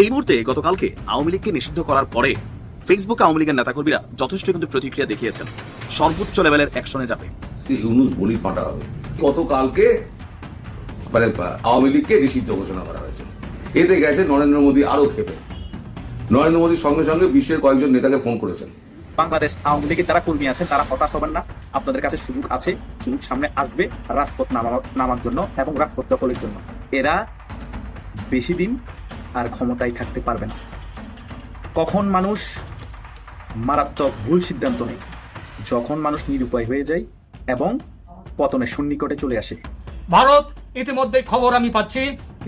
এই মুহূর্তে গতকালকে আওয়ামী লীগকে নিষিদ্ধ করার পরে ফেসবুকে আওয়ামী লীগের নেতাকর্মীরা যথেষ্ট কিন্তু প্রতিক্রিয়া দেখিয়েছেন, সর্বোচ্চ লেভেলের অ্যাকশনে যাবে। ইউনূস বলি পাঠা হবে। গতকালকে মানে আওয়ামী লীগকে নিষিদ্ধ ঘোষণা করা হয়েছে। এতে গেছে নরেন্দ্র মোদী আরো ক্ষেপে। নরেন্দ্র মোদীর সঙ্গে সঙ্গে বিশ্বের কয়েকজন নেতাকে ফোন করেছেন। বাংলাদেশ আওয়ামী লীগের যারা কর্মী আছেন তারা হতাশ হবেন না, আপনাদের কাছে সুযোগ আছে, সুযোগ সামনে আসবে রাজপথ নামার জন্য এবং রাজপথ দখলের জন্য। এরা বেশি দিন আর ক্ষমতায় থাকতে পারবে না। কখন মানুষ মারাত্মক ভুল সিদ্ধান্ত নেয়, যখন মানুষ নিরুপায় হয়ে যায় এবং পতনের সন্নিকটে চলে আসে। ভারত ইতিমধ্যে খবর আমি পাচ্ছি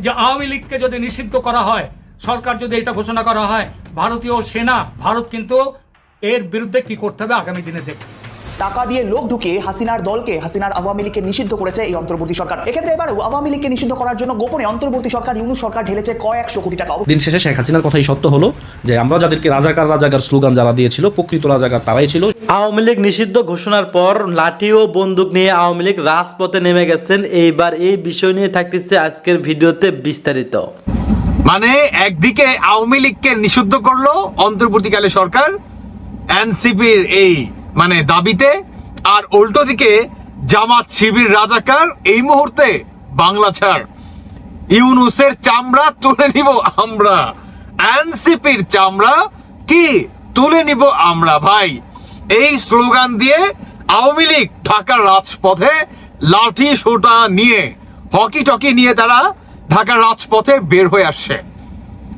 যে আওয়ামী লীগকে যদি নিষিদ্ধ করা হয়, সরকার যদি এটা ঘোষণা করা হয়, ভারতীয় সেনা ভারত কিন্তু এর বিরুদ্ধে কি করতে হবে আগামী দিনে দেখবে। টাকা দিয়ে লোক ঢুকিয়ে হাসিনার দলকে, হাসিনার আওয়ামী লীগকে নিষিদ্ধ করেছে এই অন্তর্বর্তী সরকার। এক্ষেত্রে এবারও আওয়ামী লীগকে নিষিদ্ধ করার জন্য গোপনে অন্তর্বর্তী সরকার ইউনূস সরকার ঢেলেছে কয়েকশো কোটি টাকা। দিন শেষে শেখ হাসিনার কথাই সত্য হলো যে আমরা যাদেরকে রাজাকার রাজাকার স্লোগান যারা দিয়েছিল, প্রকৃত রাজাকার তারাই ছিল। আওয়ামী লীগ নিষিদ্ধ ঘোষণার পর লাঠি ও বন্দুক নিয়ে আওয়ামী লীগ রাজপথে নেমে গেছেন। এইবার এই বিষয় নিয়ে থাকতেছে আজকের ভিডিওতে বিস্তারিত। মানে একদিকে আওয়ামী লীগকে নিষিদ্ধ করলো অন্তর্বর্তীকালে সরকার এনসিপির এই মানে দাবিতে, আর উল্টো দিকে জামাত শিবির রাজাকার এই মুহূর্তে বাংলা ছাড়, ইউনূসের চামড়া তুলে নিব আমরা, এনসিপির চামড়া কি তুলে নিব আমরা। ভাই এই স্লোগান দিয়ে আওয়ামী লীগ ঢাকার রাজপথে লাঠি সোটা নিয়ে, হকি টকি নিয়ে তারা ঢাকার রাজপথে বের হয়ে আসছে।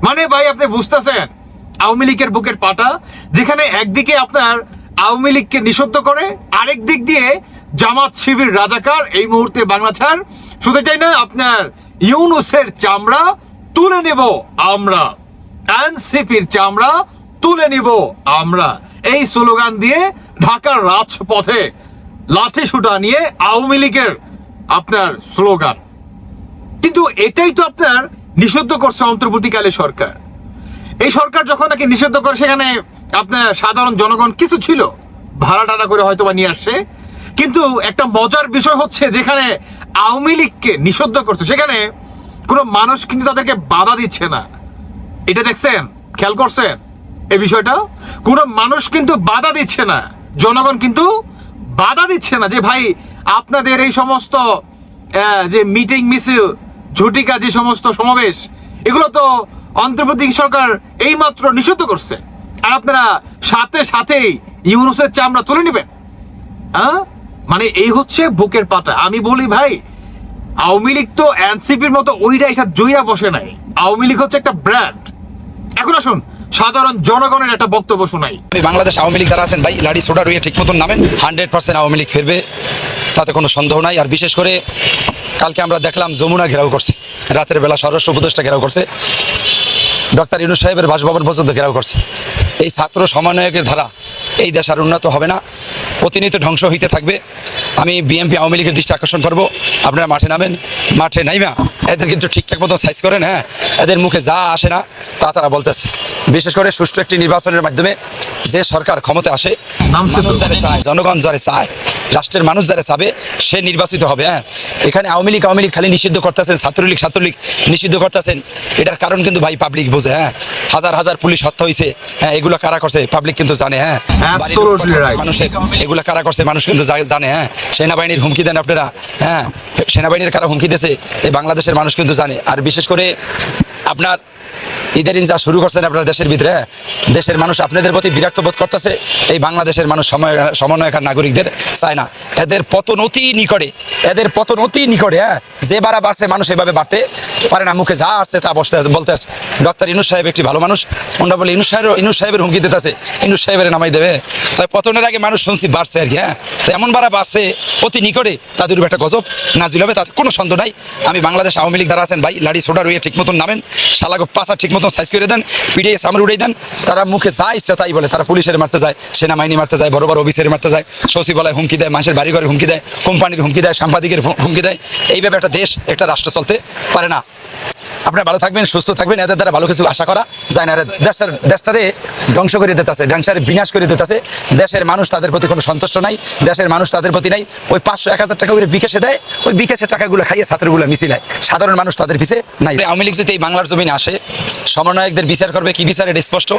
মানে ভাই আপনি বুঝতেছেন আওয়ামী লীগের বুকের পাটা, যেখানে একদিকে আপনার আওয়ামী লীগকে নিষিদ্ধ করে, আরেক দিক দিয়ে জামাত শিবির রাজাকার এই মুহূর্তে বাংলা ছাড়। শুধু চাই না, আপনার ইউনূসের চামড়া তুলে নেব আমরা, এনসিপির চামড়া তুলে নিব আমরা, এই স্লোগান দিয়ে ঢাকার রাজপথে লাঠি সুটা নিয়ে আওয়ামী লীগের আপনার স্লোগান। কিন্তু এটাই তো আপনার নিষিদ্ধ করছে অন্তর্বর্তীকালে সরকার। এই সরকার যখন নাকি নিষিদ্ধ করে, সেখানে আপনার সাধারণ জনগণ কিছু ছিল ভাড়া টাড়া করে হয়তো বা নিয়ে আসছে। কিন্তু একটা মজার বিষয় হচ্ছে, যেখানে আওয়ামী লীগকে নিষিদ্ধ করছে সেখানে কোনো মানুষ কিন্তু তাদেরকে বাধা দিচ্ছে না। এটা দেখছেন, খেয়াল করছেন এই বিষয়টা? কোনো মানুষ কিন্তু বাধা দিচ্ছে না, জনগণ কিন্তু বাধা দিচ্ছে না যে ভাই আপনাদের এই সমস্ত যে মিটিং মিছিল ঝুটিকা যে সমস্ত সমাবেশ, এগুলো তো অন্তর্বর্তী সরকার এইমাত্র নিষিদ্ধ করছে, আর আপনারা সাথে সাথেই ইউনূসের চামড়া তুলে নেবেন। মানে এই হচ্ছে বুকের পাটা। আমি বলি ভাই, আওয়ামী লীগ তো এনসিপির মতো ওইটা এসব জইরা বসে নাই। আওয়ামী লীগ হচ্ছে একটা ব্র্যান্ড। এখন আসুন সাধারণ জনগণের একটা বক্তব্য শোনাই। বাংলাদেশ আওয়ামী লীগ যারা আছেন ভাই, লাড়ি সোডা রুইয়ে ঠিক মতন নামেন, 100% আওয়ামী লীগ ফিরবে, তাতে কোনো সন্দেহ নাই। আর বিশেষ করে কালকে আমরা দেখলাম যমুনা ঘেরাও করছে, রাতের বেলা স্বরাষ্ট্র উপদেষ্টা ঘেরাও করছে, ডক্টর ইউনূস সাহেবের বাসভবন পর্যন্ত ঘেরাও করছে। এই ছাত্র সমন্বয়কের ধারা এই দেশ আর উন্নত হবে না, প্রতিনিয়ত ধ্বংস হইতে থাকবে। আমি বিএনপি আওয়ামী লীগের দৃষ্টি আকর্ষণ করবো, আপনারা মাঠে নামেন, মাঠে নাইমা এদের কিন্তু ঠিকঠাক মতো সাইজ করেন। হ্যাঁ, এদের মুখে যা আসে না তা তারা বলতেছে। বিশেষ করে সুষ্ঠু একটি নির্বাচনের মাধ্যমে যে সরকার ক্ষমতা আসে, মানুষ যারা চায়, জনগণ যারা চায়, রাষ্ট্রের মানুষ যারা চাবে, সে নির্বাচিত হবে। হ্যাঁ, এখানে আওয়ামী লীগ খালি নিষিদ্ধ করতেছেন, ছাত্রলীগ নিষিদ্ধ করতেছেন, এটার কারণ কিন্তু ভাই পাবলিক বোঝে। হ্যাঁ, হাজার হাজার পুলিশ হত্যা হয়েছে, হ্যাঁ, এগুলো কারা করছে পাবলিক কিন্তু জানে। হ্যাঁ, মানুষের এগুলো কারা করছে মানুষ কিন্তু জানে। হ্যাঁ, সেনাবাহিনীর হুমকি দেন আপনারা, হ্যাঁ, সেনাবাহিনীর কারা হুমকি দিয়েছে এই বাংলাদেশের মানুষ কিন্তু জানে। আর বিশেষ করে আপনার ইদারিং যা শুরু করছেন আপনার দেশের ভিতরে, দেশের মানুষ আপনাদের প্রতি বিরক্ত বোধ করতেছে। এই বাংলাদেশের মানুষ সমন্বয়কার নাগরিকদের চায় না। এদের পতন অতি নিকটে, হ্যাঁ, যে বাড়া বাড়ছে মানুষ এভাবে বাড়তে পারে না। মুখে যা আসছে তা বলতে আছে। ডক্টর ইউনূস সাহেব একটি ভালো মানুষ, ওনারা বলে ইউনূস সাহেবের হুমকি দিতে আছে, ইউনূস সাহেবের নামাই দেবে। তাই পতনের আগে মানুষ শুনছি বাড়ছে আর কি। হ্যাঁ, তো এমন বাড়া বাড়ছে অতি নিকটে, তাদের একটা গজব নাজিল হবে, তাতে কোনো সন্দেহ নাই। আমি বাংলাদেশ আওয়ামী লীগ যারা আছেন ভাই, লাড়ি সোডা রুইয়ে ঠিক মতন নামেন, শালাগো পাশা ঠিক মতন সাইজ করে দেন, পিঠে সামনে উড়িয়ে দেন। তারা মুখে যা ইচ্ছা তাই বলে, তারা পুলিশের মারতে যায়, সেনাবাহিনী মারতে যায়, বড় বড় অফিসের মারতে যায়, সচিবালয় হুমকি দেয়, মানুষের বাড়ি ঘরে হুমকি দেয়, কোম্পানির হুমকি দেয়, সাংবাদিকের হুমকি দেয়। এইভাবে একটা দেশ, একটা রাষ্ট্র চলতে পারে না। আপনারা ভালো থাকবেন, সুস্থ থাকবেন, এদের দ্বারা ভালো কিছু আশা করা যায় না। দেশটারে ধ্বংস করে দিতেছে, দেশটারে বিনাশ করে দিতেছে। দেশের মানুষ তাদের প্রতি কোনো সন্তুষ্ট নাই, দেশের মানুষ তাদের প্রতি নাই। ওই 500-1000 টাকা করে বিকাশে দেয়, ওই বিকাশের টাকাগুলো খাইয়ে ছাত্রগুলো মিছিলায়, সাধারণ মানুষ তাদের পিছে নাই। আওয়ামী লীগ যদি এই বাংলার জমিনে আসে, সমন্বয়কদের বিচার করবে। কি বিচার? এটা স্পষ্ট,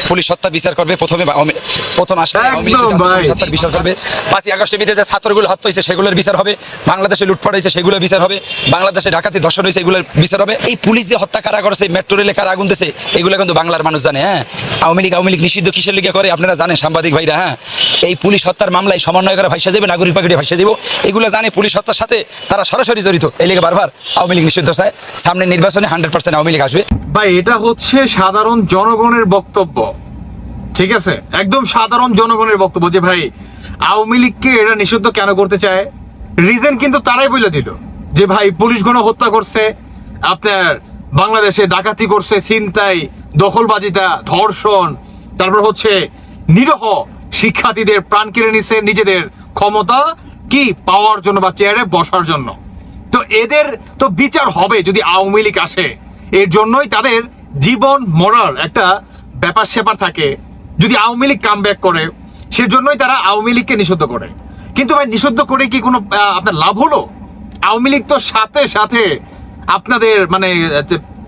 পুলিশ হত্যা বিচার করবে। প্রথম আসলে আওয়ামী লীগ পুলিশ হত্যার বিচার করবে। 5ই আগস্টের ভিতরে যে ছাত্রগুলো হত্যা হয়েছে সেগুলোর বিচার হবে। বাংলাদেশে লুটপাট হয়েছে সেগুলোর বিচার হবে। বাংলাদেশে ডাকাতি ধর্ষণ হয়েছে এগুলোর বিচার হবে। এই পুলিশ যে হত্যা কারা করছে, মেট্রো রেলে কারা আগুন দিয়েছে, এগুলো কিন্তু বাংলার মানুষ জানে। হ্যাঁ, আওয়ামী লীগ নিষিদ্ধ কিসের লিগে করে আপনারা জানেন সাংবাদিক ভাইরা। হ্যাঁ, এই পুলিশ হত্যার মামলায় সমন্বয় করা ভাইসা যাবে, নাগরিক পাখিটি ভাইসা যাব, এগুলো জানে। পুলিশ হত্যার সাথে তারা সরাসরি জড়িত। এই লিগে বারবার আওয়ামী লীগ নিষিদ্ধ চায়। সামনে নির্বাচনে 100% আওয়ামী লীগ আসবে। ভাই এটা হচ্ছে সাধারণ জনগণের বক্তব্য, ঠিক আছে? একদম সাধারণ জনগণের বক্তব্য যে ভাই আওয়ামী লীগকে এরা নিষিদ্ধ কেন করতে চায়। রিজন কিন্তু তারাই বলে দিল যে ভাই পুলিশ হত্যা করছে, আপনার বাংলাদেশে ডাকাতি করছে, ছিনতাই, দখলবাজিতা, ধর্ষণ, তারপর হচ্ছে নিরহ শিক্ষার্থীদের প্রাণ কেড়ে নিছে নিজেদের ক্ষমতা কি পাওয়ার জন্য বা চেয়ারে বসার জন্য। তো এদের তো বিচার হবে যদি আওয়ামী লীগ আসে। এর জন্যই তাদের জীবন মরার একটা ব্যাপার স্যাপার থাকে। যদি আওয়ামী লীগ কাম ব্যাক করে, সেজন্যই তারা আওয়ামী লীগকে নিষিদ্ধ করে। কিন্তু ভাই নিষিদ্ধ করে কি কোনো আপনার লাভ হলো? আওয়ামী লীগ তো সাথে সাথে আপনাদের মানে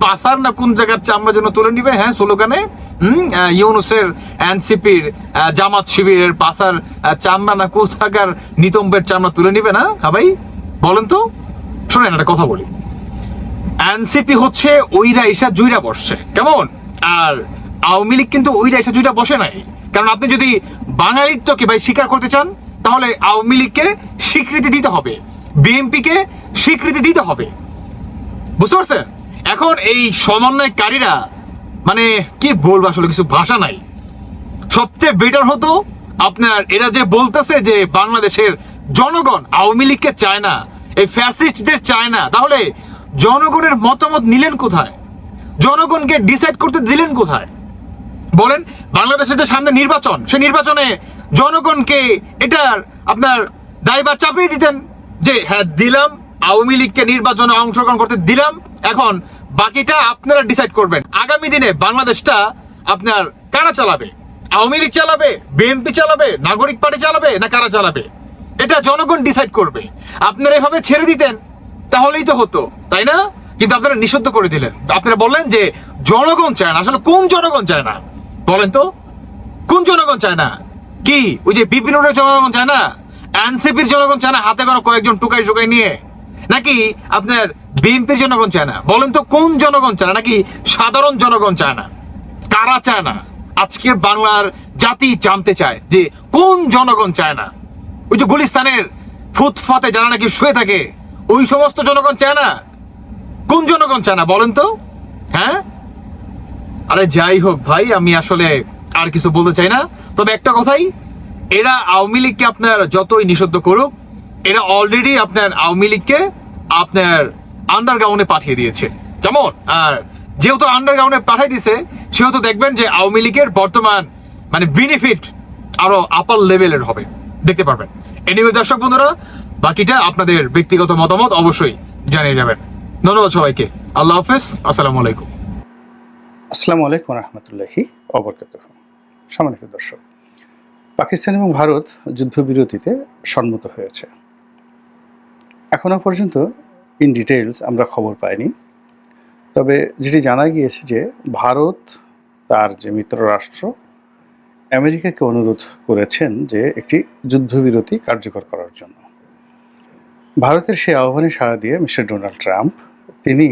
পাসার না কোন জায়গার চামড়া জন্য তুলে নিবে। হ্যাঁ, স্লোগানে ইউনুসের এনসিপির জামাত শিবিরের পাসার চামড়া না কোথাকার নিতম্বের চামড়া তুলে নিবে না? হ্যাঁ ভাই বলেন তো। শোনেন একটা কথা বলি, এনসিপি হচ্ছে ওইরা এসা জুইরা বসছে কেমন, আর আওয়ামী লীগ কিন্তু ওইরা এসা জুইরা বসে নাই। কারণ আপনি যদি বাঙালিত্বকে ভাই স্বীকার করতে চান, তাহলে আওয়ামী লীগকে স্বীকৃতি দিতে হবে, বিএনপিকে স্বীকৃতি দিতে হবে, বুঝতে পারছেন? এখন এই সমন্বয়কারীরা মানে কি বলবো, আসলে কিছু ভাষা নাই। সবচেয়ে বেটার হতো আপনার এরা যে বলতেছে যে বাংলাদেশের জনগণ আওয়ামী লীগকে চায় না, এই ফ্যাসিস্টদের চায় না, তাহলে জনগণের মতামত নিলেন কোথায়? জনগণকে ডিসাইড করতে দিলেন কোথায় বলেন? বাংলাদেশের যে সামনে নির্বাচন, সেই নির্বাচনে জনগণকে এটার আপনার দায়ভার চাপিয়ে দিতেন যে হ্যাঁ দিলাম, আওয়ামী লীগকে নির্বাচনে অংশগ্রহণ করতে দিলাম, এখন বাকিটা আপনারা ডিসাইড করবেন। আগামী দিনে বাংলাদেশটা আপনার কারা চালাবে? আওয়ামী লীগ চালাবে, বিএনপি চালাবে, নাগরিক পার্টি চালাবে, না কারা চালাবে? এটা জনগণ ডিসাইড করবে। আপনারা এভাবে ছেড়ে দিতেন তাহলেই তো হতো, তাই না? কিন্তু আপনারা নিষিদ্ধ করে দিলেন। আপনারা বললেন যে জনগণ চায় না। আসলে কোন জনগণ চায় না বলেন তো? কোন জনগণ চায় না? কি ওই যে বিপিনের জনগণ চায় না? এনসিপির জনগণ চায় না হাতে করে কয়েকজন টুকাই টুকাই নিয়ে? নাকি আপনার বিএনপির জনগণ চায় না? বলেন তো কোন জনগণ চায় না? নাকি সাধারণ জনগণ চায় না? কারা চায় না? আজকে বাংলার জাতি জানতে চায় যে কোন জনগণ চায় না। ওই যে গুলিস্তানের ফুটফাতে যারা নাকি শুয়ে থাকে, ওই সমস্ত জনগণ চায় না? কোন জনগণ চায় না বলেন তো? হ্যাঁ, আরে যাই হোক ভাই, আমি আসলে আর কিছু বলতে চাই না। তবে একটা কথাই, এরা আওয়ামী লীগকে আপনার যতই নিষিদ্ধ করুক, এরা অলরেডি আপনার আওয়ামী লীগকে আপনার আন্ডারগ্রাউন্ডে পাঠিয়ে দিয়েছে, কেমন? আর যেহেতু আন্ডারগ্রাউন্ডে পাঠিয়ে দিয়েছে, সেহেতু দেখবেন যে আওয়ামী লীগের বর্তমান মানে বেনিফিট আরো আপার লেভেলের হবে, দেখতে পারবেন। এনিওয়ে দর্শক বন্ধুরা, বাকিটা আপনাদের ব্যক্তিগত মতামত অবশ্যই জানিয়ে যাবেন। ধন্যবাদ সবাইকে। আল্লাহ হাফেজ, আসসালামু আলাইকুম। আসসালামু আলাইকুম রহমতুল্লাহি অবরকাতুহ। সম্মানিত দর্শক, পাকিস্তান এবং ভারত যুদ্ধবিরতিতে সম্মত হয়েছে। এখনো পর্যন্ত ইন ডিটেইলস আমরা খবর পাইনি, তবে যেটি জানা গিয়েছে যে ভারত তার যে মিত্র রাষ্ট্র আমেরিকাকে অনুরোধ করেছেন যে একটি যুদ্ধবিরতি কার্যকর করার জন্য। ভারতের সেই আহ্বানে সাড়া দিয়ে মিস্টার ডোনাল্ড ট্রাম্প তিনি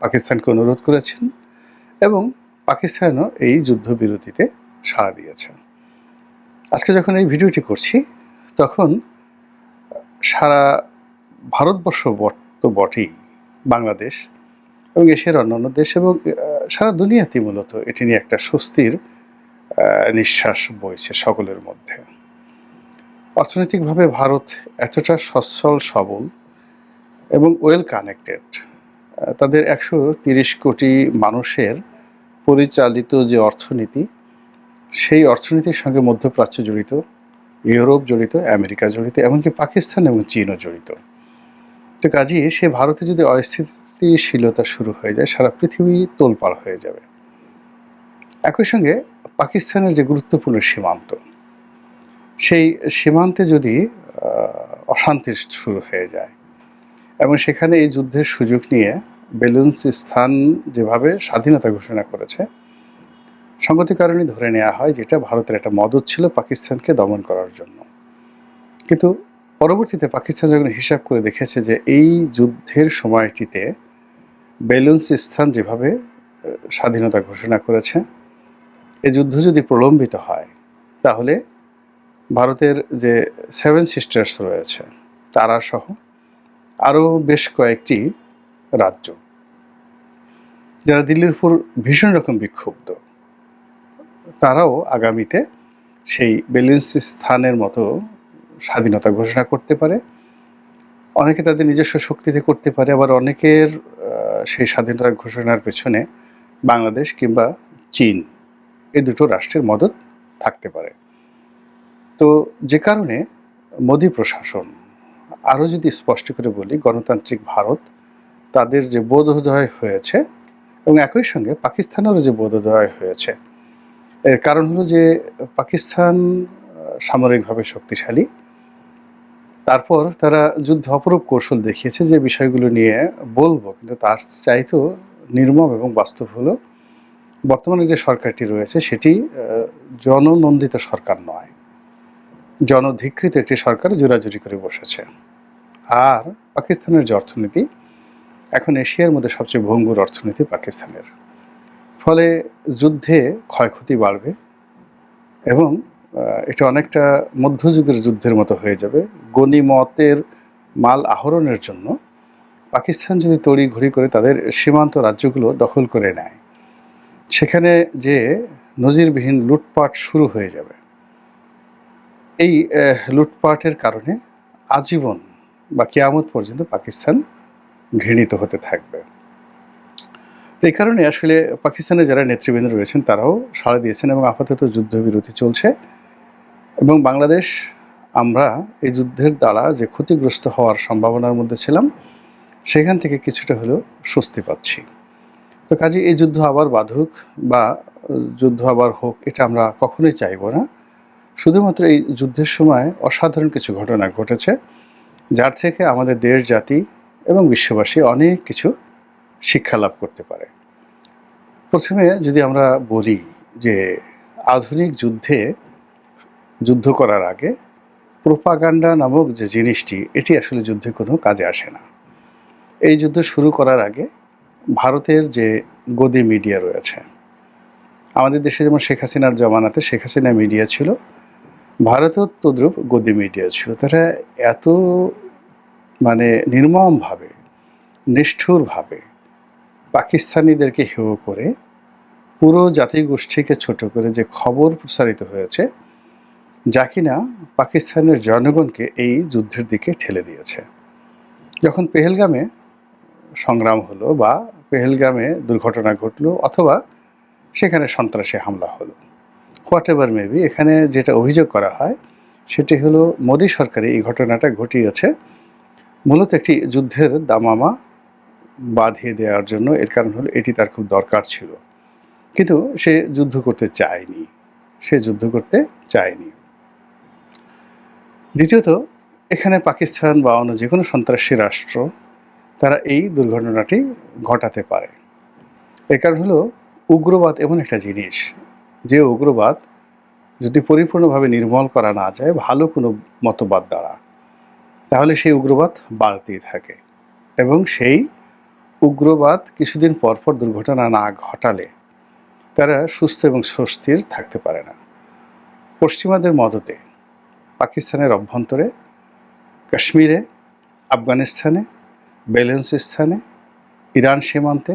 পাকিস্তানকে অনুরোধ করেছেন এবং পাকিস্তানও এই যুদ্ধবিরতিতে সাড়া দিয়েছে। আজকে যখন এই ভিডিওটি করছি, তখন সারা ভারতবর্ষ তো বটেই, বাংলাদেশ এবং এশিয়ার অন্যান্য দেশ এবং সারা দুনিয়াতেই মূলত এটি নিয়ে একটা স্বস্তির নিঃশ্বাস বইছে সকলের মধ্যে। অর্থনৈতিকভাবে ভারত এতটা সচ্ছল সবল এবং ওয়েল কানেক্টেড, তাদের 130 কোটি মানুষের পরিচালিত যে অর্থনীতি, সেই অর্থনীতির সঙ্গে মধ্যপ্রাচ্য জড়িত, ইউরোপ জড়িত, আমেরিকা জড়িত, এমনকি পাকিস্তান এবং চীনও জড়িত। তো কাজেই সে ভারতে যদি অস্থিরতা অস্থিতিশীলতা শুরু হয়ে যায়, সারা পৃথিবী তোলপাড় হয়ে যাবে। একই সঙ্গে পাকিস্তানের যে গুরুত্বপূর্ণ সীমান্ত, সেই সীমান্তে যদি অশান্তি শুরু হয়ে যায় এবং সেখানে এই যুদ্ধের সুযোগ নিয়ে বেলুচিস্তান যেভাবে স্বাধীনতা ঘোষণা করেছে, সঙ্গতি কারণে ধরে নেওয়া হয় যেটা ভারতের একটা মদত ছিল পাকিস্তানকে দমন করার জন্য। কিন্তু পরবর্তীতে পাকিস্তান যখন হিসাব করে দেখেছে যে এই যুদ্ধের সময়টিতে বেলুচিস্তান যেভাবে স্বাধীনতা ঘোষণা করেছে, এই যুদ্ধ যদি প্রলম্বিত হয় তাহলে ভারতের যে 7 সিস্টার্স রয়েছে তারা সহ আরও বেশ কয়েকটি রাজ্য যারা দিল্লির উপর ভীষণ রকম বিক্ষুব্ধ, তারাও আগামীতে সেই বেলুচিস্তানের মতো স্বাধীনতা ঘোষণা করতে পারে। অনেকে তাদের নিজস্ব শক্তিতে করতে পারে, আবার অনেকের সেই স্বাধীনতা ঘোষণার পেছনে বাংলাদেশ কিংবা চীন এই দুটো রাষ্ট্রের মদত থাকতে পারে। তো যে কারণে মোদী প্রশাসন, আরও যদি স্পষ্ট করে বলি, গণতান্ত্রিক ভারত তাদের যে বোধোদয় হয়েছে এবং একই সঙ্গে পাকিস্তানেরও যে বোধোদয় হয়েছে, এর কারণ হলো যে পাকিস্তান সামরিকভাবে শক্তিশালী, তারপর তারা যুদ্ধ অপরূপ কৌশল দেখিয়েছে, যে বিষয়গুলো নিয়ে বলবো, কিন্তু তার চাইতেও নির্মম এবং বাস্তব হলো বর্তমানে যে সরকারটি রয়েছে সেটি জননন্দিত সরকার নয়, জনধিকৃত একটি সরকার জোরাজুরি করে বসেছে। আর পাকিস্তানের যে অর্থনীতি, এখন এশিয়ার মধ্যে সবচেয়ে ভঙ্গুর অর্থনীতি পাকিস্তানের, ফলে যুদ্ধে ক্ষয়ক্ষতি বাড়বে এবং এটা অনেকটা মধ্যযুগের যুদ্ধের মতো হয়ে যাবে। গনিমতের মাল আহরণের জন্য পাকিস্তান যদি তড়িঘড়ি করে তাদের সীমান্ত রাজ্যগুলো দখল করে নেয়, সেখানে যে নজিরবিহীন লুটপাট শুরু হয়ে যাবে। এই লুটপাটের কারণে আজীবন বা কিয়ামত পর্যন্ত পাকিস্তান ঘৃণিত হতে থাকবে। এই কারণে আসলে পাকিস্তানের যারা নেতৃবৃন্দ রয়েছেন তারাও সাড়া দিয়েছেন এবং আপাতত যুদ্ধবিরতি চলছে। এবং বাংলাদেশ, আমরা এই যুদ্ধের দ্বারা যে ক্ষতিগ্রস্ত হওয়ার সম্ভাবনার মধ্যে ছিলাম, সেখান থেকে কিছুটা হলেও স্বস্তি পাচ্ছি। তো কাজে এই যুদ্ধ আবার বাধুক বা যুদ্ধ আবার হোক, এটা আমরা কখনোই চাইব না। শুধুমাত্র এই যুদ্ধের সময় অসাধারণ কিছু ঘটনা ঘটেছে, যার থেকে আমাদের দেশ, জাতি এবং বিশ্ববাসী অনেক কিছু শিক্ষা লাভ করতে পারে। প্রথমে যদি আমরা বলি যে আধুনিক যুদ্ধ করার আগে প্রোপাগান্ডা নামক যে জিনিসটি, এটি আসলে যুদ্ধে কোনো কাজে আসে না। এই যুদ্ধ শুরু করার আগে ভারতের যে গদি মিডিয়া রয়েছে, আমাদের দেশে যেমন শেখ হাসিনার জমানাতে শেখ হাসিনা মিডিয়া ছিল, ভারতেও তদ্রূপ গদি মিডিয়া ছিল। তারা এত নির্মমভাবে, নিষ্ঠুরভাবে পাকিস্তানিদেরকে হেয় করে পুরো জাতিগোষ্ঠীকে ছোট করে যে খবর প্রসারিত হয়েছে, যা কিনা পাকিস্তানের জনগণকে এই যুদ্ধের দিকে ঠেলে দিয়েছে। যখন পেহেলগামে সংগ্রাম হলো বা পেহেলগামে দুর্ঘটনা ঘটলো অথবা সেখানে সন্ত্রাসী হামলা হলো, হোয়াট এভার মেবি, এখানে যেটা অভিযোগ করা হয় সেটি হলো মোদী সরকারই এই ঘটনাটা ঘটিয়েছে মূলত একটি যুদ্ধের দামামা বাঁধিয়ে দেওয়ার জন্য। এর কারণ হলো এটি তার খুব দরকার ছিল, কিন্তু সে যুদ্ধ করতে চায়নি। দ্বিতীয়ত, এখানে পাকিস্তান বা অন্য যে কোনো সন্ত্রাসী রাষ্ট্র তারা এই দুর্ঘটনাটি ঘটাতে পারে। এর কারণ হলো উগ্রবাদ এমন একটা জিনিস, যে উগ্রবাদ যদি পরিপূর্ণভাবে নির্মূল করা না যায় ভালো কোনো মতবাদ দ্বারা, তাহলে সেই উগ্রবাদ বাড়তেই থাকে এবং সেই উগ্রবাদ কিছুদিন পরপর দুর্ঘটনা না ঘটালে তারা সুস্থ এবং স্বস্তির থাকতে পারে না। পশ্চিমাদের মদতে পাকিস্তানের অভ্যন্তরে, কাশ্মীরে, আফগানিস্তানে, বেলুচিস্তানে, ইরান সীমান্তে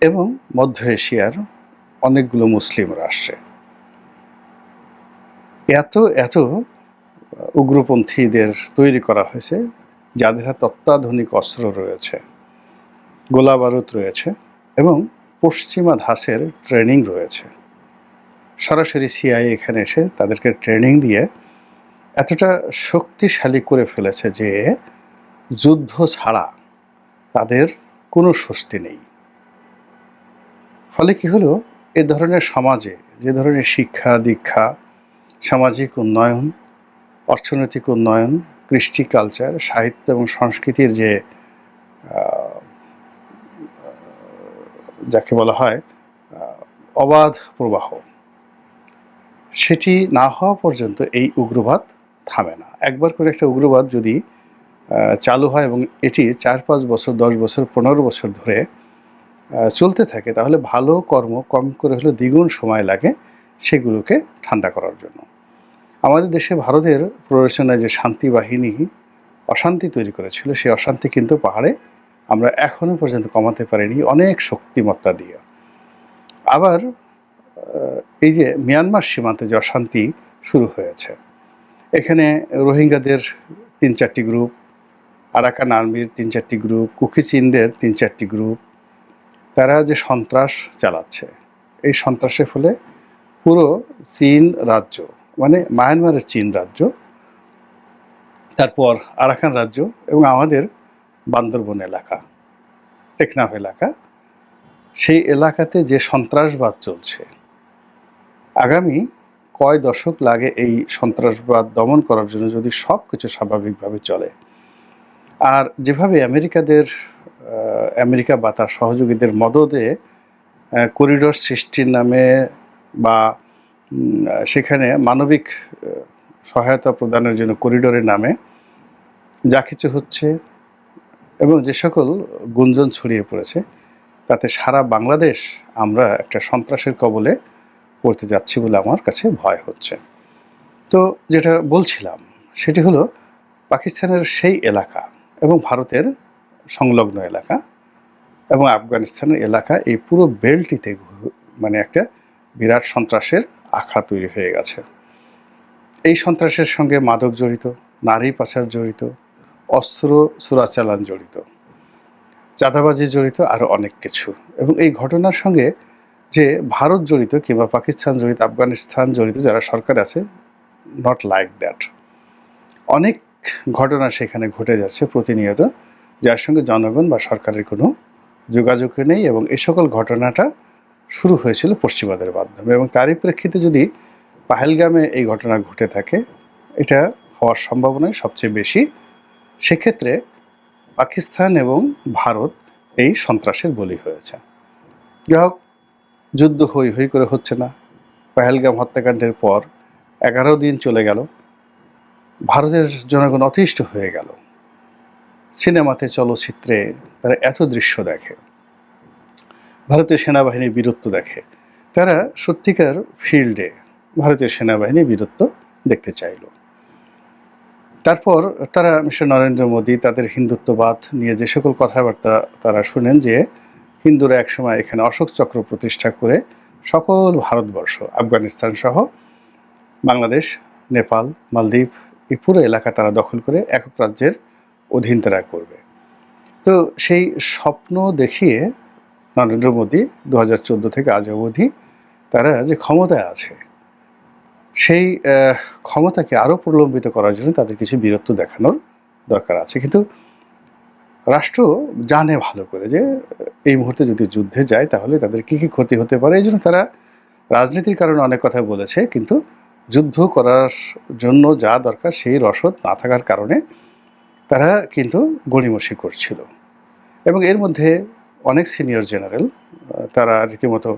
এবং মধ্য এশিয়ার অনেকগুলো মুসলিম রাষ্ট্রে এত উগ্রপন্থীদের তৈরি করা হয়েছে, যাদের হাতে অত্যাধুনিক অস্ত্র রয়েছে, গোলা বারুদ রয়েছে এবং পশ্চিমা ধাঁচের ট্রেনিং রয়েছে। সরাসরি সিআইএ এখানে এসে তাদেরকে ট্রেনিং দিয়ে এতটা শক্তিশালী করে ফেলেছে যে যুদ্ধ ছাড়া তাদের কোনো স্বস্তি নেই। ফলে কি হলো, এ ধরনের সমাজে যে ধরনের শিক্ষা দীক্ষা, সামাজিক উন্নয়ন, অর্থনৈতিক উন্নয়ন, কৃষ্টি, কালচার, সাহিত্য এবং সংস্কৃতির যে যাকে বলা হয় অবাধ প্রবাহ, সেটি না হওয়া পর্যন্ত এই উগ্রবাদ থামে না। একবার করে একটা উগ্রবাদ যদি চালু হয় এবং এটি 4-5 বছর, 10 বছর, 15 বছর ধরে চলতে থাকে, তাহলে ভালো কর্ম কম করে হলে দ্বিগুণ সময় লাগে সেগুলোকে ঠান্ডা করার জন্য। আমাদের দেশে ভারতের প্ররোচনায় যে শান্তি বাহিনী অশান্তি তৈরি করেছিল, সেই অশান্তি কিন্তু পাহাড়ে আমরা এখনো পর্যন্ত কমাতে পারিনি অনেক শক্তিমত্তা দিয়ে। আবার এই যে মিয়ানমার সীমান্তে যে অশান্তি শুরু হয়েছে, এখানে রোহিঙ্গাদের 3-4টি গ্রুপ, আরাকান আর্মির 3-4টি গ্রুপ, কুকি চীনদের 3-4টি গ্রুপ, তারা যে সন্ত্রাস চালাচ্ছে, এই সন্ত্রাসের ফলে পুরো চীন রাজ্য, মানে মায়ানমারের চীন রাজ্য, তারপর আরাকান রাজ্য এবং আমাদের বান্দরবন এলাকা, টেকনাফ এলাকা, সেই এলাকাতে যে সন্ত্রাসবাদ চলছে, আগামী কয় দশক লাগে এই সন্ত্রাসবাদ দমন করার জন্য যদি সব কিছু স্বাভাবিকভাবে চলে। আর যেভাবে আমেরিকা বা তার সহযোগীদের মদদে করিডোর সৃষ্টির নামে বা সেখানে মানবিক সহায়তা প্রদানের জন্য করিডোরের নামে যা কিছু হচ্ছে এবং যে সকল গুঞ্জন ছড়িয়ে পড়েছে, তাতে সারা বাংলাদেশ আমরা একটা সন্ত্রাসের কবলে পড়তে যাচ্ছি বলে আমার কাছে ভয় হচ্ছে। তো যেটা বলছিলাম সেটি হলো, পাকিস্তানের সেই এলাকা এবং ভারতের সংলগ্ন এলাকা এবং আফগানিস্তানের এলাকা, এই পুরো বেল্টটিতে মানে একটা বিরাট সন্ত্রাসের আখড়া তৈরি হয়ে গেছে। এই সন্ত্রাসের সঙ্গে মাদক জড়িত, নারী পাচার জড়িত, অস্ত্র চোরাচালান জড়িত, চাঁদাবাজি জড়িত, আরও অনেক কিছু। এবং এই ঘটনার সঙ্গে যে ভারত জড়িত কিংবা পাকিস্তান জড়িত, আফগানিস্তান জড়িত যারা সরকার আছে, নট লাইক দ্যাট। অনেক ঘটনা সেখানে ঘটে যাচ্ছে প্রতিনিয়ত, যার সঙ্গে জনগণ বা সরকারের কোনো যোগাযোগ নেই। এবং এই সকল ঘটনাটা শুরু হয়েছিল পশ্চিমাদের মাধ্যমে, এবং তারই প্রেক্ষিতে যদি পাহেলগামে এই ঘটনা ঘটে থাকে, এটা হওয়ার সম্ভাবনাই সবচেয়ে বেশি। সেক্ষেত্রে পাকিস্তান এবং ভারত এই সন্ত্রাসের বলি হয়েছে। যাই হোক, যুদ্ধ হই হই করে হচ্ছে না। পাহেলগাম হত্যাকাণ্ডের পর 11 দিন চলে গেল, ভারতের জনগণ অতিষ্ঠ হয়ে গেল। সিনেমাতে, চলচ্চিত্রে তারা এত দৃশ্য দেখে, ভারতীয় সেনাবাহিনীর বীরত্ব দেখে, তারা সত্যিকার ফিল্ডে ভারতীয় সেনাবাহিনীর বীরত্ব দেখতে চাইল। তারপর তারা মিস্টার নরেন্দ্র মোদী তাদের হিন্দুত্ববাদ নিয়ে যে সকল কথাবার্তা তারা শুনেন, যে হিন্দুরা একসময় এখানে অশোক চক্র প্রতিষ্ঠা করে সকল ভারতবর্ষ, আফগানিস্তান সহ বাংলাদেশ, নেপাল, মালদ্বীপ, এই পুরো এলাকা তারা দখল করে একক রাজ্যের অধীন তারা করবে। তো সেই স্বপ্ন দেখিয়ে নরেন্দ্র মোদী 2014 থেকে আজ অবধি তারা যে ক্ষমতায় আছে, সেই ক্ষমতাকে আরও প্রলম্বিত করার জন্য তাদের কিছু বীরত্ব দেখানোর দরকার আছে। কিন্তু রাষ্ট্র জানে ভালো করে যে এই মুহূর্তে যদি যুদ্ধে যায় তাহলে তাদের কী কী ক্ষতি হতে পারে। এই জন্য তারা রাজনীতির কারণে অনেক কথা বলেছে, কিন্তু যুদ্ধ করার জন্য যা দরকার সেই রসদ না থাকার কারণে তারা কিন্তু গড়িমসি করছিল। এবং এর মধ্যে অনেক সিনিয়র জেনারেল তারা রীতিমতো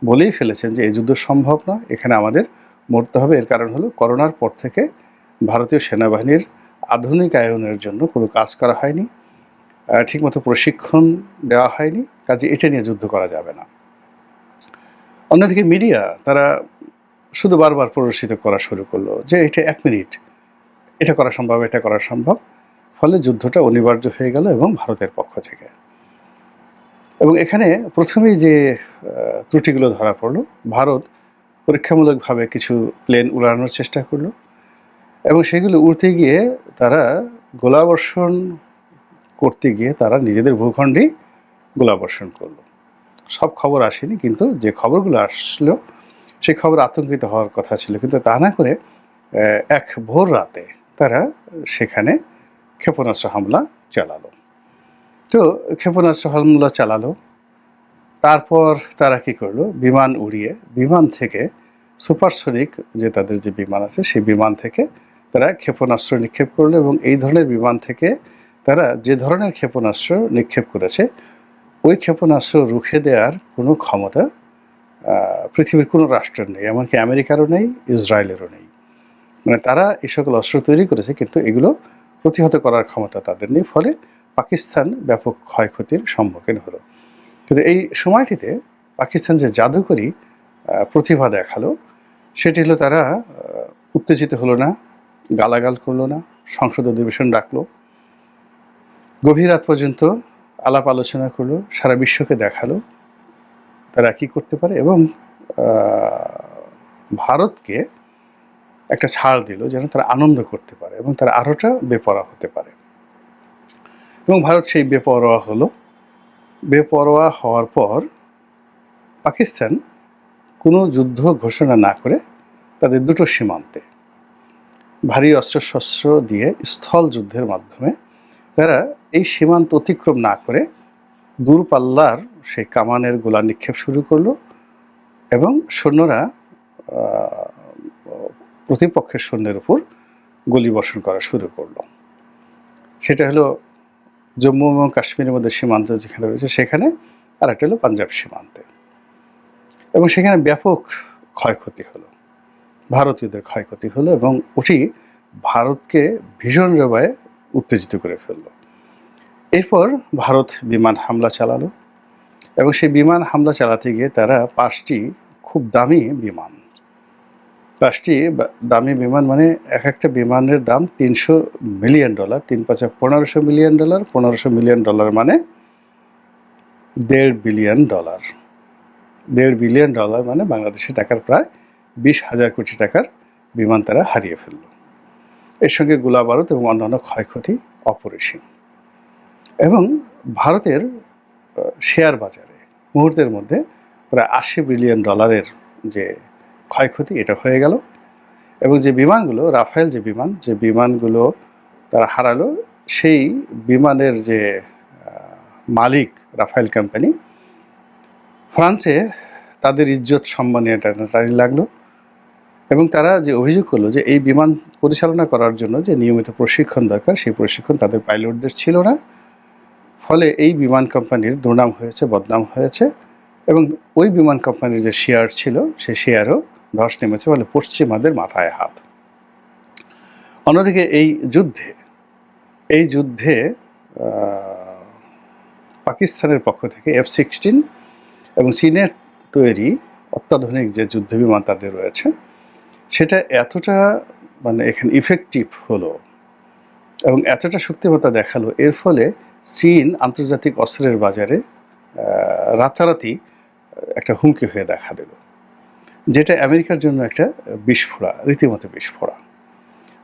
বলেই ফেলেছেন যে এই যুদ্ধ সম্ভব না, এখানে আমাদের মরতে হবে। এর কারণ হলো, করোনার পর থেকে ভারতীয় সেনাবাহিনীর আধুনিকায়নের জন্য কোনো কাজ করা হয়নি, ঠিকমতো প্রশিক্ষণ দেওয়া হয়নি, কাজে এটা নিয়ে যুদ্ধ করা যাবে না। অন্যদিকে মিডিয়া তারা শুধু বারবার প্রদর্শিত করা শুরু করলো যে এটা 1 মিনিট, এটা করা সম্ভব, এটা করা সম্ভব। ফলে যুদ্ধটা অনিবার্য হয়ে গেল এবং ভারতের পক্ষ থেকে। এবং এখানে প্রথমেই যে ত্রুটিগুলো ধরা পড়লো, ভারত পরীক্ষামূলকভাবে কিছু প্লেন উড়ানোর চেষ্টা করলো এবং সেগুলো উড়তে গিয়ে তারা গোলাবর্ষণ করতে গিয়ে তারা নিজেদের ভূখণ্ডেই গোলাবর্ষণ করলো। সব খবর আসেনি, কিন্তু যে খবরগুলো আসলো সেই খবর আতঙ্কিত হওয়ার কথা ছিল, কিন্তু তা না করে এক ভোর রাতে তারা সেখানে ক্ষেপণাস্ত্র হামলা চালালো। তো ক্ষেপণাস্ত্র হামলা চালালো। তারপর তারা কি করলো, বিমান উড়িয়ে বিমান থেকে সুপারসনিক যে তাদের যে বিমান আছে সেই বিমান থেকে তারা ক্ষেপণাস্ত্র নিক্ষেপ করলো, এবং এই ধরনের বিমান থেকে তারা যে ধরনের ক্ষেপণাস্ত্র নিক্ষেপ করেছে ওই ক্ষেপণাস্ত্র রুখে দেওয়ার কোনো ক্ষমতা পৃথিবীর কোনো রাষ্ট্রের নেই, এমনকি আমেরিকারও নেই, ইসরায়েলেরও নেই। মানে তারা এই সকল অস্ত্র তৈরি করেছে কিন্তু এগুলো প্রতিহত করার ক্ষমতা তাদের নেই, ফলে পাকিস্তান ব্যাপক ক্ষয়ক্ষতির সম্মুখীন হলো। কিন্তু এই সময়টিতে পাকিস্তান যে জাদুকরী প্রতিভা দেখালো সেটি হলো তারা উত্তেজিত হলো না, গালাগাল করলো না, সংসদ অধিবেশন ডাকলো, গভীর রাত পর্যন্ত আলাপ আলোচনা করলো, সারা বিশ্বকে দেখালো তারা কি করতে পারে, এবং ভারতকে একটা ছাড় দিল যেন তারা আনন্দ করতে পারে এবং তারা আরোটা বেপরোয়া হতে পারে। এবং ভারত সেই বেপরোয়া হলো। বেপরোয়া হওয়ার পর পাকিস্তান কোনো যুদ্ধ ঘোষণা না করে তাদের দুটো সীমান্তে ভারী অস্ত্রশস্ত্র দিয়ে স্থল যুদ্ধের মাধ্যমে তারা এই সীমান্ত অতিক্রম না করে দূরপাল্লার সেই কামানের গোলা নিক্ষেপ শুরু করলো, এবং সৈন্যরা প্রতিপক্ষের সৈন্যের উপর গুলিবর্ষণ করা শুরু করলো। সেটা হলো জম্মু এবং কাশ্মীরের মধ্যে সীমান্ত যেখানে রয়েছে সেখানে, আর একটা হলো পাঞ্জাব সীমান্তে, এবং সেখানে ব্যাপক ক্ষয়ক্ষতি হলো, ভারতীয়দের ক্ষয়ক্ষতি হলো, এবং ওটি ভারতকে ভীষণ রূপে উত্তেজিত করে ফেললো। এরপর ভারত বিমান হামলা চালালো, এবং সেই বিমান হামলা চালাতে গিয়ে তারা 5টি খুব দামি বিমান, 5টি দামি বিমান, মানে এক একটা বিমানের দাম $300 মিলিয়ন, 3 × 5 = $1500 মিলিয়ন, $1500 মিলিয়ন মানে $1.5 বিলিয়ন, $1.5 বিলিয়ন মানে বাংলাদেশের টাকার প্রায় 20,000 কোটি টাকার বিমান তারা হারিয়ে ফেলল। এর সঙ্গে গোলা বারুদ এবং অন্যান্য ক্ষয়ক্ষতি অপরিসীম। এবং ভারতের শেয়ার বাজারে মুহূর্তের মধ্যে প্রায় $80 বিলিয়ন যে ক্ষয়ক্ষতি এটা হয়ে গেল। এবং যে বিমানগুলো রাফায়েল যে বিমানগুলো তারা হারালো, সেই বিমানের যে মালিক রাফায়েল কোম্পানি, ফ্রান্সে তাদের ইজ্জত সম্মানে টানাটানি লাগলো, এবং তারা যে অভিযোগ করলো যে এই বিমান পরিচালনা করার জন্য যে নিয়মিত প্রশিক্ষণ দরকার সেই প্রশিক্ষণ তাদের পাইলটদের ছিল না, ফলে এই বিমান কোম্পানির দুর্নাম হয়েছে, বদনাম হয়েছে, এবং ওই বিমান কোম্পানির যে শেয়ার ছিল সেই শেয়ারও ধস নেমেছে, ফলে পশ্চিমাদের মাথায় হাত। অন্যদিকে এই যুদ্ধে পাকিস্তানের পক্ষ থেকে F-16 এবং চীনের তৈরি অত্যাধুনিক যে যুদ্ধ বিমান তাদের রয়েছে সেটা এতটা মানে এখানে ইফেক্টিভ হলো এবং এতটা শক্তিমত্তা দেখালো, এর ফলে চীন আন্তর্জাতিক অস্ত্রের বাজারে রাতারাতি একটা হুমকি হয়ে দেখা দিল, যেটা আমেরিকার জন্য একটা বিস্ফোরা, রীতিমতো বিস্ফোরা।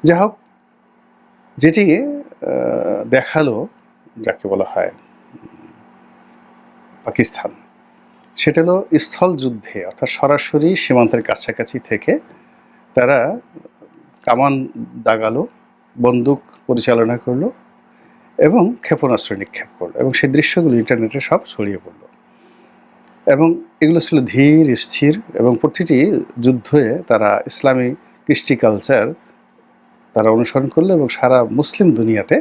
যাই হোক, যেটি দেখালো যাকে বলা হয় পাকিস্তান, সেটা হলো স্থল যুদ্ধে, অর্থাৎ সরাসরি সীমান্তের কাছাকাছি থেকে তারা কামান দাগালো, বন্দুক পরিচালনা করলো এবং ক্ষেপণাস্ত্র নিক্ষেপ করলো, এবং সেই দৃশ্যগুলো ইন্টারনেটে সব ছড়িয়ে পড়লো। এবং এগুলো ছিল ধীর স্থির, এবং প্রতিটি যুদ্ধে তারা ইসলামী কৃষ্টি কালচার তারা অনুসরণ করলো, এবং সারা মুসলিম দুনিয়াতে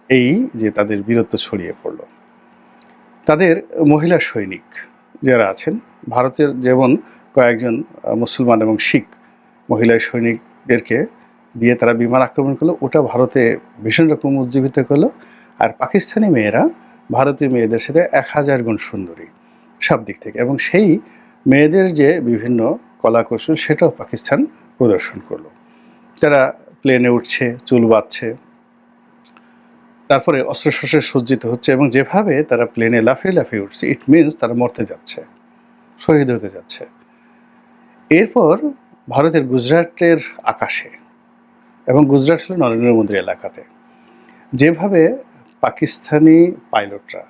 এই যে তাদের বীরত্ব ছড়িয়ে পড়লো। তাদের মহিলা সৈনিক যারা আছেন, ভারতের যেমন কয়েকজন মুসলমান এবং শিখ মহিলা সৈনিকদেরকে দিয়ে তারা বিমান আক্রমণ করলো, ওটা ভারতে ভীষণ রকম উজ্জীবিত করলো। আর পাকিস্তানি মেয়েরা ভারতীয় মেয়েদের সাথে 1000 গুণ সুন্দরী সব দিক থেকে, এবং সেই মেয়েদের যে বিভিন্ন কলা কৌশল সেটাও পাকিস্তান প্রদর্শন করলো। তারা প্লেনে উঠছে, চুল বাঁধছে, তারপরে অস্ত্রশস্ত্রে সজ্জিত হচ্ছে, এবং যেভাবে তারা প্লেনে লাফিয়ে লাফিয়ে উঠছে, ইট মিনস তারা মরতে যাচ্ছে, শহীদ হতে যাচ্ছে। এরপর ভারতের গুজরাটের আকাশে, এবং গুজরাট হলো নরেন্দ্র মোদীর এলাকাতে, যেভাবে পাকিস্তানি পাইলটরা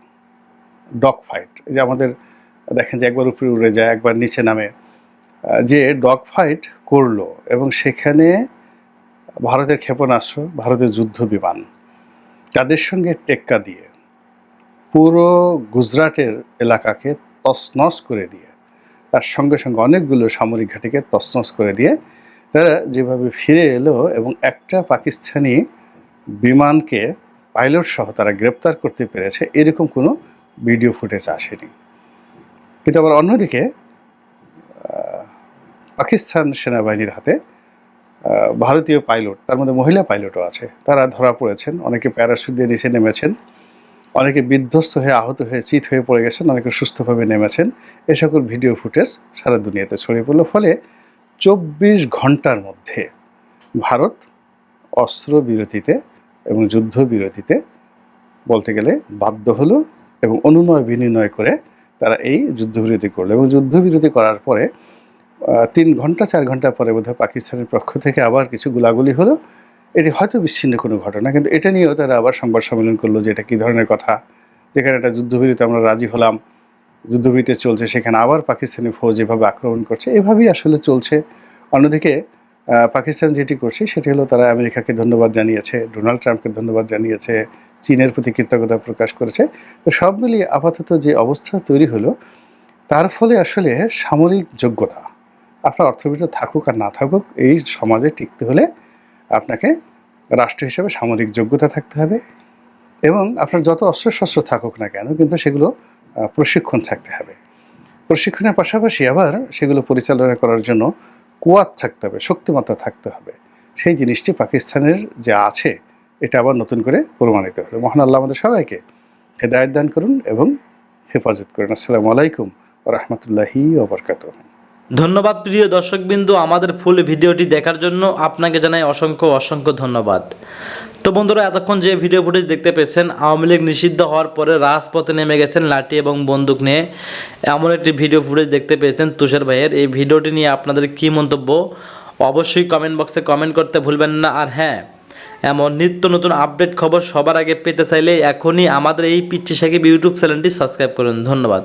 ডগ ফাইট, যে আমাদের দেখেন যে একবার উপরে উড়ে যায়, একবার নিচে নামে, যে ডগ ফাইট করলো, এবং সেখানে ভারতের ক্ষেপণাস্ত্র, ভারতের যুদ্ধ বিমান তাদের সঙ্গে টেক্কা দিয়ে পুরো গুজরাটের এলাকাকে তছনছ করে দিয়ে, তার সঙ্গে সঙ্গে অনেকগুলো সামরিক ঘাঁটিকে তছনছ করে দিয়ে তারা যেভাবে ফিরে এলো এবং একটা পাকিস্তানি বিমানকে পাইলট সহ তারা গ্রেপ্তার করতে পেরেছে, এরকম কোনো ভিডিও ফুটেজ আসেনি। কিন্তু আবার অন্যদিকে পাকিস্তান সেনাবাহিনীর হাতে ভারতীয় পাইলট, তার মধ্যে মহিলা পাইলটও আছে, তারা ধরা পড়েছেন। অনেকে প্যারাশুট দিয়ে নিচে নেমেছেন, অনেকে বিধ্বস্ত হয়ে আহত হয়ে চিত হয়ে পড়ে গেছেন, অনেকে সুস্থভাবে নেমেছেন। এ সকল ভিডিও ফুটেজ সারা দুনিয়াতে ছড়িয়ে পড়ল। ফলে 24 ঘন্টার মধ্যে ভারত অস্ত্র বিরতিতে এবং যুদ্ধ বিরতিতে বলতে গেলে বাধ্য হলো এবং অনুনয় বিনিময় করে তারা এই যুদ্ধবিরতি করলো। এবং যুদ্ধবিরতি করার পরে 3 ঘন্টা 4 ঘন্টা পরে বোধহয় পাকিস্তানের পক্ষ থেকে আবার কিছু গোলাগুলি হলো। এটি হয়তো বিচ্ছিন্ন কোনো ঘটনা, কিন্তু এটা নিয়েও তারা আবার সংবাদ সম্মেলন করলো যে এটা কী ধরনের কথা, যেখানে একটা যুদ্ধবিরতি আমরা রাজি হলাম, যুদ্ধবিরতি চলছে, সেখানে আবার পাকিস্তানি ফৌজ এভাবে আক্রমণ করছে। এভাবেই আসলে চলছে। অন্যদিকে পাকিস্তান যেটি করছে সেটি হলো তারা আমেরিকাকে ধন্যবাদ জানিয়েছে, ডোনাল্ড ট্রাম্পকে ধন্যবাদ জানিয়েছে, চীনের প্রতি কৃতজ্ঞতা প্রকাশ করেছে। তো সব মিলিয়ে আপাতত যে অবস্থা তৈরি হলো, তার ফলে আসলে সামরিক যোগ্যতা, আপনার অর্থবিত্ত থাকুক আর না থাকুক, এই সমাজে টিকতে হলে আপনাকে রাষ্ট্র হিসেবে সামরিক যোগ্যতা থাকতে হবে এবং আপনার যত অস্ত্রশস্ত্র থাকুক না কেন, কিন্তু সেগুলো প্রশিক্ষণ থাকতে হবে। প্রশিক্ষণের পাশাপাশি আবার সেগুলো পরিচালনা করার জন্য কুয়াত থাকতে হবে, শক্তিমত্তা থাকতে হবে। সেই জিনিসটি পাকিস্তানের যে আছে, এটা আবার নতুন করে প্রমাণিত হলো। মহান আল্লাহ আমাদের সবাইকে হেদায়েত দান করুন এবং হেফাজত করুন। আসসালামু আলাইকুম ওয়া রাহমাতুল্লাহি ওয়া বারাকাতুহু। ধন্যবাদ প্রিয় দর্শকবিন্দু, আমাদের ফুল ভিডিওটি দেখার জন্য আপনাকে জানাই অসংখ্য অসংখ্য ধন্যবাদ। তো বন্ধুরা, এতক্ষণ যে ভিডিও ফুটেজ দেখতে পেয়েছেন, আওয়ামী লীগ নিষিদ্ধ হওয়ার পরে রাজপথে নেমে গেছেন লাঠি এবং বন্দুক নিয়ে, এমন একটি ভিডিও ফুটেজ দেখতে পেয়েছেন তুষার ভাইয়ের। এই ভিডিওটি নিয়ে আপনাদের কী মন্তব্য অবশ্যই কমেন্ট বক্সে কমেন্ট করতে ভুলবেন না। আর হ্যাঁ, এমন নিত্য নতুন আপডেট খবর সবার আগে পেতে চাইলে এখনই আমাদের এই পিচ্চি সাকিব ইউটিউব চ্যানেলটি সাবস্ক্রাইব করুন। ধন্যবাদ।